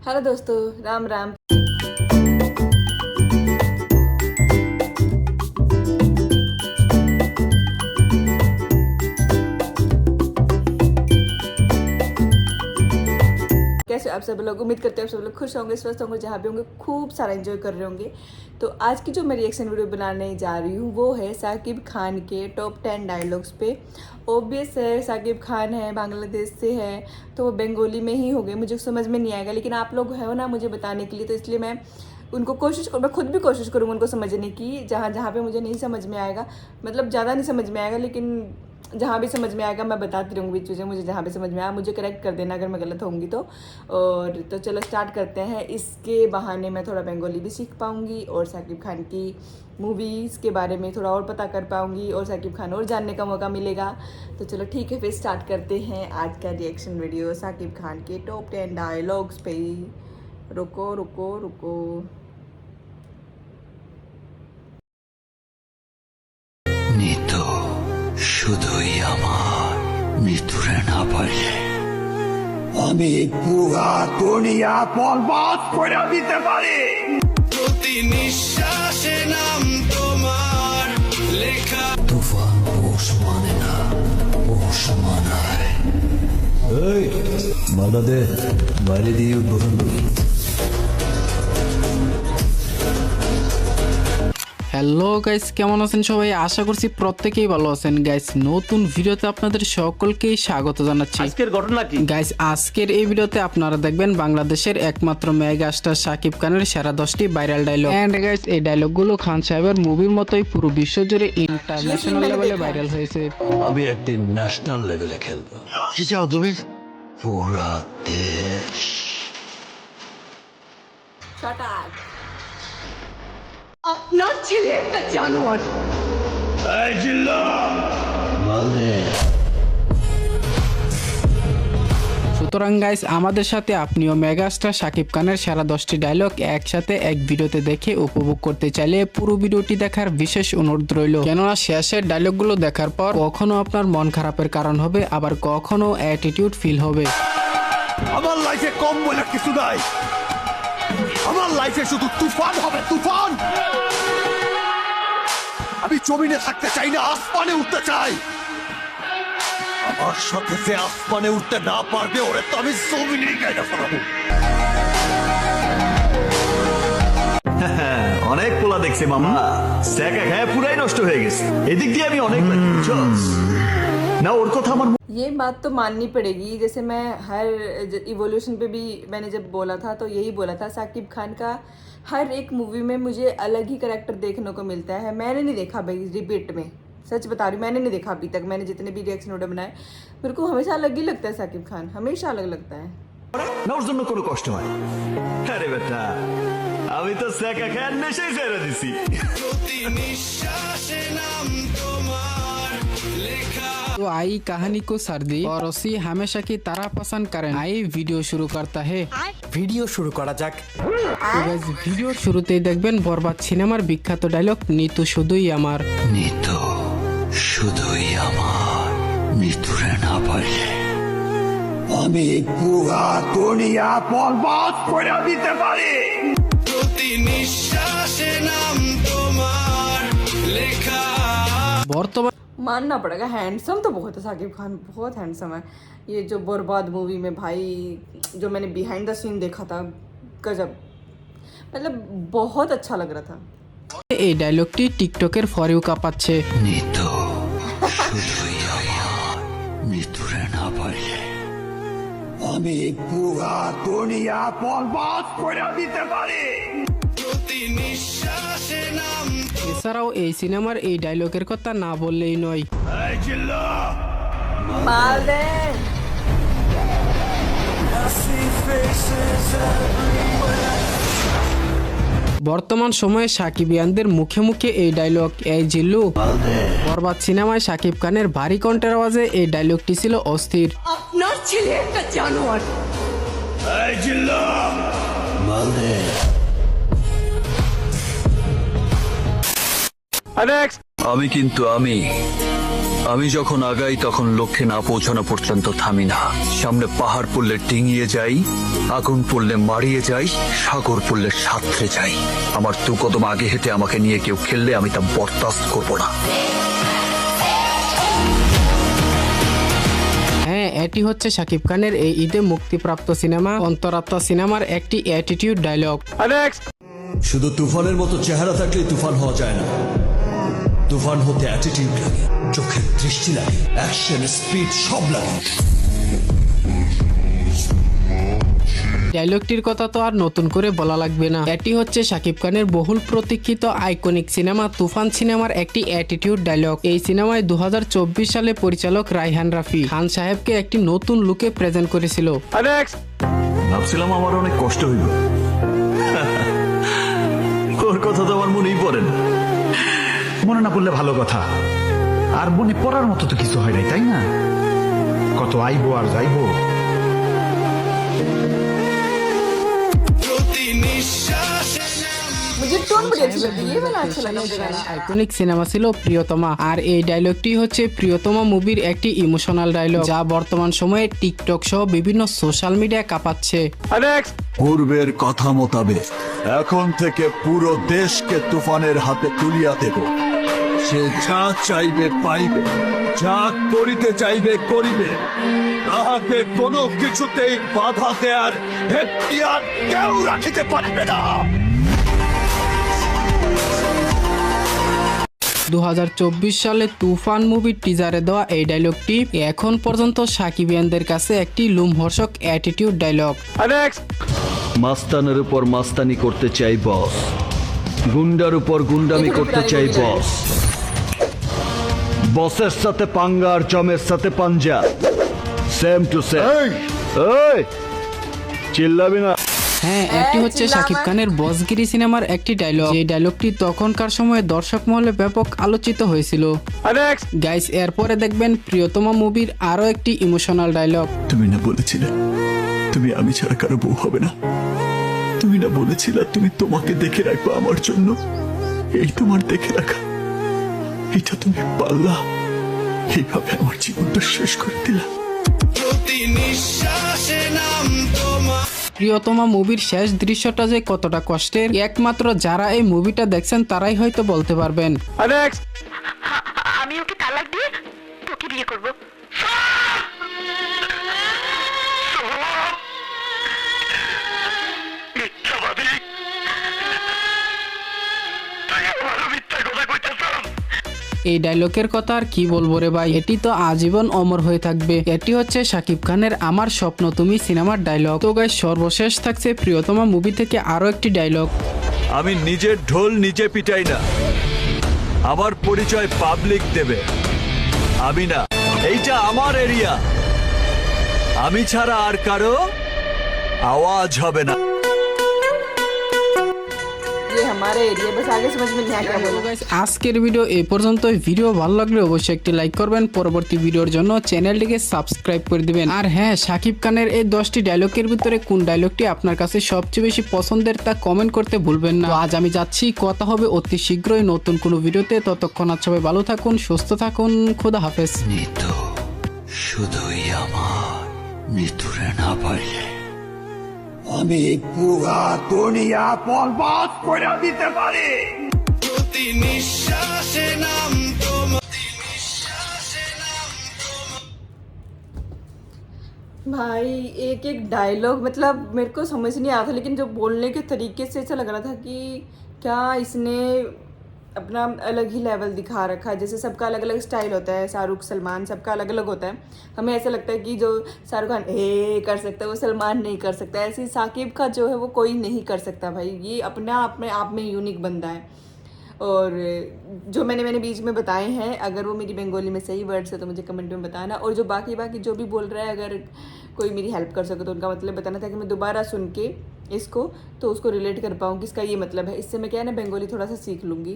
Hello दोस्तों, राम राम। कैसे आप सब लोग? उम्मीद करते हैं आप सब लोग खुश होंगे, स्वस्थ होंगे, जहाँ भी होंगे खूब सारा एंजॉय कर रहे होंगे। तो आज की जो मैं रिएक्शन वीडियो बनाने जा रही हूँ वो है साकिब खान के टॉप 10 डायलॉग्स पे। ऑब्वियस है, साकिब खान है, बांग्लादेश से है, तो वो बंगाली में ही हो गए, मुझे समझ में नहीं आएगा, लेकिन आप लोग हो ना मुझे बताने के लिए, तो इसलिए मैं मैं खुद भी कोशिश करूँगी उनको समझने की, जहाँ जहाँ पे मुझे नहीं समझ में आएगा, मतलब ज़्यादा नहीं समझ में आएगा, लेकिन जहाँ भी समझ में आएगा मैं बताती रहूँगी चीज़ें, मुझे जहाँ भी समझ में आया मुझे करेक्ट कर देना अगर मैं गलत होंगी तो। और तो चलो स्टार्ट करते हैं। इसके बहाने मैं थोड़ा बंगाली भी सीख पाऊँगी और साकिब खान की मूवीज़ के बारे में थोड़ा और पता कर पाऊँगी और साकिब खान और जानने का मौका मिलेगा। तो चलो ठीक है, फिर स्टार्ट करते हैं आज का रिएक्शन वीडियो साकिब खान के टॉप 10 डायलॉग्स पे। रुको रुको रुको। নিতো শুধুই আমার মৃত্যুরে না পারলে আমি পুরা দুনিয়া বরবাদ করে দিতে পারি। প্রতি নিঃশ্বাসে নাম তোমার লেখা। তুফান পোষ মানে না, পোষ মানায়। এই মালা দে, বাইরে দিয়ে উদ্বোধন করি। হ্যালো গাইস, কেমন আছেন সবাই? আশা করছি প্রত্যেকেই ভালো আছেন। গাইস, নতুন ভিডিওতে আপনাদের সকলকেই স্বাগত জানাচ্ছি। আজকের ঘটনা কি গাইস? আজকের এই ভিডিওতে আপনারা দেখবেন বাংলাদেশের একমাত্র মেগা স্টার শাকিব খানের সেরা 10টি ভাইরাল ডায়লগ। এন্ড গাইস, এই ডায়লগগুলো খান সাহেবের মুভির মতোই পুরো বিশ্ব জুড়ে ইন্টারন্যাশনাল লেভেলে ভাইরাল হয়েছে। আমি একদিন ন্যাশনাল লেভেলে খেলবো। কি চাও তুমি? পুরা দেশ। Shut up. আপনার ছেলে একটা জানোয়ার। এই জিল্লা মানে সুতরাং গাইস, আমাদের সাথে আপনিও মেগাস্টার শাকিব খানের সেরা 10টি ডায়লগ একসাথে এক ভিডিওতে দেখে উপভোগ করতে চাইলে পুরো ভিডিওটি দেখার বিশেষ অনুরোধ রইল। কেননা শেষের ডায়লগগুলো দেখার পর কখনো আপনার মন খারাপের কারণ হবে, আবার কখনো অ্যাটিটিউড ফিল হবে। আমার লাইফে কম বলে কিছু নাই, আমার লাইফে শুধু তুফান হবে, তুফান। আমি জমিনে থাকতে চাই না, আসমানে উঠতে চাই। আমার সাথে যে আসমানে উঠতে না পারবে ওরে তো আমি জমিনেই গাইনা ফেলাবো। অনেক পোলা দেখছে মামা, স্ট্যাক খায় পুরাই নষ্ট হয়ে গেছে। এদিক দিয়ে আমি অনেক না, ওর কথা আমার ये बात तो माननी पड़ेगी, जैसे मैं हर इवोल्यूशन पे भी मैंने जब बोला था तो यही बोला था, साकिब खान का हर एक मूवी में मुझे अलग ही करैक्टर देखने को मिलता है। मैंने नहीं देखा भाई रिपीट में, सच बता रही हूँ, मैंने नहीं देखा अभी तक। मैंने जितने भी रिएक्शन वीडियो बनाए मेरे को हमेशा अलग ही लगता है, साकिब खान हमेशा अलग लगता है। না ওর জন্য কোনো কষ্ট হয়। আরে বেটা, আমি তো স্ট্যাক খায় নেশাই ছেড়ে দিছি। প্রতি নিঃশ্বাসে নাম তোমার লেখা। तो आई कहानी को सर्दी और उसी हमेशा की तरह पसंद करें। आई वीडियो शुरू करता है। ভিডিও শুরু করা যাক। তো guys, ভিডিওর শুরুতেই দেখবেন বরবাদ সিনেমার বিখ্যাত ডায়লগ নিতু শুধুই আমার। নিতো শুধুই আমার মৃত্যুরে না পারলে আমি পুরা দুনিয়া বরবাদ করে দিতে পারি। প্রতি নিঃশ্বাসে নাম তোমার লেখা। বর্তমান मानना पड़ेगा, हैंडसम तो बहुत है साकिब खान, बहुत हैंडसम है। ये जो बर्बाद मूवी में भाई, जो मैंने बिहाइंड द सीन देखा था, गजब, मतलब बहुत अच्छा लग रहा था। এই ডায়লগটি টিকটকের ফর ইউ কাঁপাচ্ছে। নিতো শুধুই আমার মৃত্যুরে না পারলে আমি পুরা দুনিয়া বরবাদ করে দিতে পারি। প্রতি নিঃশ্বাসে নাম এছাড়াও এই সিনেমার এই ডায়লগের কথা না বললেই নয়। এই জিল্লা माल दे। বর্তমান সময়ে সাকিবিয়ানদের মুখে মুখে এই ডায়লগ, এই জিল্লু। বরবাদ সিনেমায় সাকিব খানের ভারী কণ্ঠের আওয়াজে এই ডায়লগটি ছিল অস্থির। আপনার ছেলে একটা জানোয়ার। এই জিল্লা মালদে। আমি কিন্তু আমি আমি যখন আগাই তখন লক্ষ্যে না পৌঁছানো পর্যন্ত থামি না। সামনে পাহাড় পড়লে ডিঙিয়ে যাই, আগুন পড়লে মারিয়ে যাই, সাগর পড়লে সাঁতরে যাই। আমার দু কদম আগে হেঁটে আমাকে নিয়ে কেউ খেললে আমি তা বরদাস্ত করব না। হ্যাঁ, এটি হচ্ছে শাকিব খানের এই ঈদে মুক্তিপ্রাপ্ত সিনেমা অন্তরাত্মা সিনেমার একটি অ্যাটিটিউড ডায়লগ। শুধু তুফানের মতো চেহারা থাকলে তুফান হওয়া যায় না। তুফান হতে অ্যাটিটিউড লাগে, চোখের দৃষ্টি লাগে, অ্যাকশন স্পিড সব লাগে। ডায়লগটির কথা তো আর নতুন করে বলা লাগবে না। এটি হচ্ছে শাকিব খানের বহুল প্রতীক্ষিত আইকনিক সিনেমা তুফান সিনেমার একটি অ্যাটিটিউড ডায়লগ। এই সিনেমায় 2024 সালে পরিচালক রায়হান রাফি খান সাহেবকে একটি নতুন লুকে প্রেজেন্ট করেছিল। ভাবছিলাম আমার অনেক কষ্ট হইল, ওর কথা তো আমার মনেই পড়ে না। মনে না পড়লে ভালো কথা, আর মনে পড়ার মতো তো কিছু হয় নাই, তাই না? কত আইবো আর যাইবো। मुझे टोन बड़ी अच्छी लगी, ये वाला अच्छा लगा मुझे गाना। আইকনিক সিনেমা ছিল প্রিয়তমা, আর এই ডায়লগটি হচ্ছে প্রিয়তমা মুভির একটি ইমোশনাল ডায়লগ যা বর্তমান সময়ে টিকটক সহ বিভিন্ন সোশ্যাল মিডিয়ায় কাঁপাচ্ছে। পূর্বের কথা মোতাবেক এখন থেকে পুরো দেশকে তুফানের হাতে তুলিয়া দেব। সে যা চাইবে পাইবে, যা করিতে চাইবে করিবে, তাহাকে কোনো কিছুতেই বাধা দেয়ার এখতিয়ার কেউ রাখিতে পারবে না। 2024 সালে তুফান মুভির টিজারে দেওয়া এই ডায়লগটি এখন পর্যন্ত সাকিবিয়ানদের কাছে একটি লোমহর্ষক অ্যাটিটিউড ডায়লগ। মাস্তানের উপর মাস্তানি করতে চাই বস, গুন্ডার উপর গুন্ডামি করতে চাই বস, বসের সাথে পাঙ্গা আর জমের সাথে পাঞ্জা, সেম টু সেম। এই চিল্লাবি না। হ্যাঁ, এটি হচ্ছে শাকিব খানের বসগিরি সিনেমার একটি ডায়লগ। এই ডায়লগটি তখনকার সময়ে দর্শক মহলে ব্যাপক আলোচিত হয়েছিল। গাইস, এরপরে দেখবেন প্রিয়তমা মুভির আরো একটি ইমোশনাল ডায়লগ। তুমি না বলেছিলে তুমি আমি ছাড়া কারো বউ হবে না? তুমি না বলেছিলে তুমি তোমাকে দেখে রাখবো আমার জন্য? এই তোমার দেখে রাখা, এটা তুমি পারলা। এইভাবে আমার জীবনটা শেষ করে দিলা। প্রিয়তমা মুভির শেষ দৃশ্যটা যে কতটা কষ্টের একমাত্র যারা এই মুভিটা দেখছেন তারাই হয়তো বলতে পারবেন। আমি ওকে তালাক দিয়ে তোকে বিয়ে করব। এই ডায়লগের কথা আর কি বলবো রে ভাই, এটি তো আজীবন অমর হয়ে থাকবে। এটি হচ্ছে শাকিব খানের আমার স্বপ্ন তুমি সিনেমার ডায়লগ। তো গাইস, সর্বশেষ থাকছে প্রিয়তমা মুভি থেকে আরো একটি ডায়লগ। আমি নিজের ঢোল নিজে পিটাই না, আমার পরিচয় পাবলিক দেবে, আমি না। এইটা আমার এরিয়া, আমি ছাড়া আর কারো আওয়াজ হবে না। ये हमारे एरिया, बस आगे समझ में नहीं आ क्या बोलूं। আজকের ভিডিও এই পর্যন্তই। ভিডিও ভালো লাগলে অবশ্যই একটি লাইক করবেন, পরবর্তী ভিডিওর জন্য চ্যানেলটিকে সাবস্ক্রাইব করে দিবেন। আর হ্যাঁ, শাকিব খানের এই 10টি ডায়লগের ভিতরে কোন ডায়লগটি আপনার কাছে সবচেয়ে বেশি পছন্দের তা কমেন্ট করতে ভুলবেন না। তো আজ আমি যাচ্ছি, কথা হবে অতি শীঘ্রই নতুন কোনো ভিডিওতে। ততক্ষণ আর সবাই ভালো থাকুন, সুস্থ থাকুন, খোদা হাফেজ। নিতু শুধুই আমার, নিতুরে না পাইলে আমি পুরা দুনিয়া বরবাদ করে দিতে পারি। প্রতি নিঃশ্বাসে নাম তোমার। भाई एक एक डायलॉग मतलब मेरे को समझ नहीं आया था, लेकिन जो बोलने के तरीके से ऐसा लग रहा था कि क्या इसने अपना अलग ही लेवल दिखा रखा है। जैसे सबका अलग अलग स्टाइल होता है, शाहरुख सलमान सबका अलग अलग होता है। हमें ऐसा लगता है कि जो शाहरुख खान कर सकता है वो सलमान नहीं कर सकता। ऐसे ही साकिब का जो है वो कोई नहीं कर सकता भाई। ये अपने आप में यूनिक बंदा है। और जो मैंने बीच में बताए हैं, अगर वो मेरी बंगाली में सही वर्ड्स है तो मुझे कमेंट में बताना। और जो बाकी जो भी बोल रहा है, अगर कोई मेरी हेल्प कर सके तो उनका मतलब बताना, ताकि मैं दोबारा सुन के इसको तो उसको रिलेट कर पाऊँ कि इसका ये मतलब है। इससे मैं क्या है ना, बंगाली थोड़ा सा सीख लूँगी,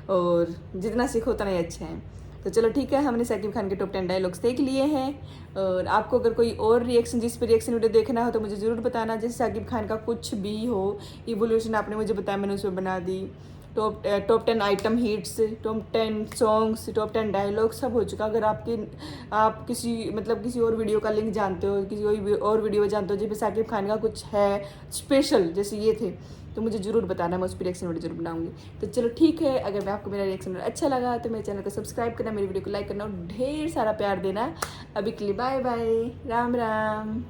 और जितना सीखो उतना ही अच्छा है। तो चलो ठीक है, हमने साकिब खान के टॉप 10 डायलॉग्स देख लिए हैं। और आपको अगर कोई और रिएक्शन, जिस पर रिएक्शन वीडियो देखना हो तो मुझे ज़रूर बताना। जैसे साकिब खान का कुछ भी हो, इवोल्यूशन आपने मुझे बताया, मैंने उसमें बना दी। Top 10 item hits, top 10 songs, top 10 dialogue सब हो चुका। अगर आप किसी और वीडियो का लिंक जानते हो, किसी और वीडियो जानते हो जिसमें साकिब खान का कुछ है स्पेशल जैसे ये थे, तो मुझे ज़रूर बताना, मैं उस पर रिएक्शन वीडियो जरूर बनाऊंगी। तो चलो ठीक है, अगर आपको मेरा रिएक्शन वीडियो अच्छा लगा तो मेरे चैनल को सब्सक्राइब करना, मेरी वीडियो को लाइक करना और ढेर सारा प्यार देना। अभी के लिए बाय बाय, राम राम।